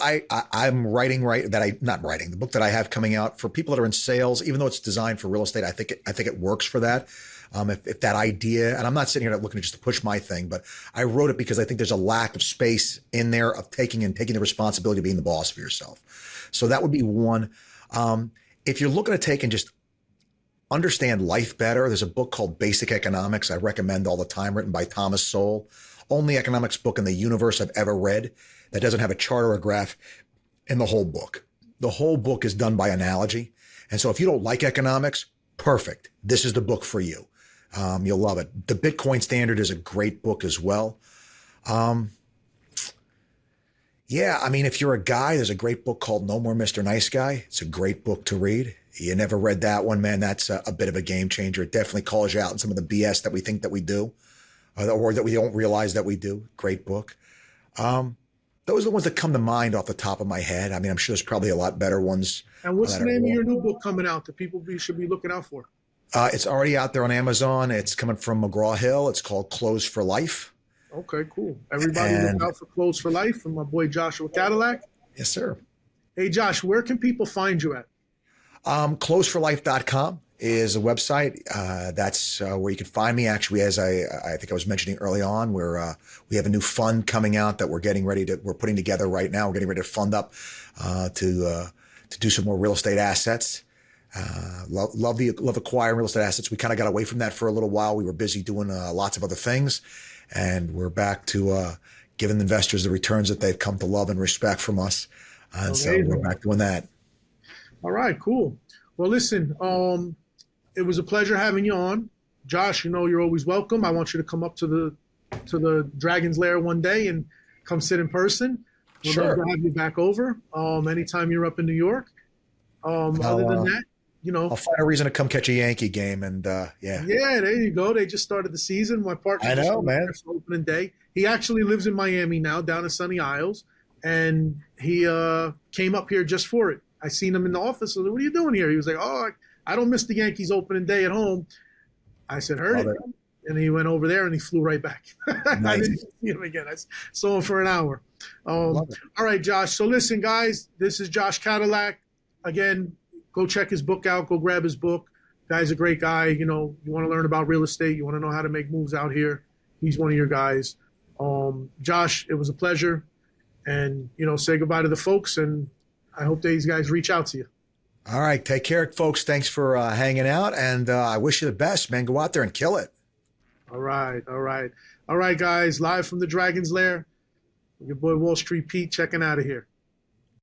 I'm writing, the book that I have coming out for people that are in sales, even though it's designed for real estate, I think it works for that. If that idea, and I'm not sitting here looking just to push my thing, but I wrote it because I think there's a lack of space in there of taking the responsibility of being the boss of yourself. So that would be one. If you're looking to take and just understand life better, there's a book called Basic Economics I recommend all the time, written by Thomas Sowell. Only economics book in the universe I've ever read that doesn't have a chart or a graph in the whole book. The whole book is done by analogy. And so if you don't like economics, perfect. This is the book for you. You'll love it. The Bitcoin Standard is a great book as well. Um, yeah, I mean, if you're a guy, there's a great book called No More Mr. Nice Guy. It's a great book to read. You never read that one, man. That's a bit of a game changer. It definitely calls you out on some of the BS that we think that we do, or that we don't realize that we do. Great book. Those are the ones that come to mind off the top of my head. I mean, I'm sure there's probably a lot better ones. And what's the that name of are- your new book coming out that should be looking out for? It's already out there on Amazon. It's coming from McGraw-Hill. It's called Clothes for Life. Okay, cool. Everybody look out for Clothes for Life from my boy Joshua Cadillac. Yes, sir. Hey, Josh, where can people find you at? Clothesforlife.com is a website. That's where you can find me. Actually, as I think I was mentioning early on, we have a new fund coming out that we're putting together right now. We're getting ready to fund up to do some more real estate assets. Love acquiring real estate assets. We kind of got away from that for a little while. We were busy doing lots of other things, and we're back to giving investors the returns that they've come to love and respect from us. And so we're back doing that. All right, cool. Well, listen, it was a pleasure having you on. Josh, you know you're always welcome. I want you to come up to the Dragon's Lair one day and come sit in person. We'd love to have you back over anytime you're up in New York. Other than that, you know, I'll find a reason to come catch a Yankee game, and yeah. Yeah, there you go. They just started the season. My partner, I know, man. Opening day. He actually lives in Miami now, down in Sunny Isles, and he came up here just for it. I seen him in the office. I was like, "What are you doing here?" He was like, "Oh, I don't miss the Yankees opening day at home." I said, "Heard it." And he went over there and he flew right back. Nice. I didn't see him again. I saw him for an hour. All right, Josh. So listen, guys, this is Josh Cadillac. Again, go check his book out. Go grab his book. Guy's a great guy. You know, you want to learn about real estate. You want to know how to make moves out here. He's one of your guys. Josh, it was a pleasure. And, you know, say goodbye to the folks. And I hope these guys reach out to you. All right. Take care, folks. Thanks for hanging out. And I wish you the best, man. Go out there and kill it. All right. All right. All right, guys. Live from the Dragon's Lair. Your boy Wall Street Pete checking out of here.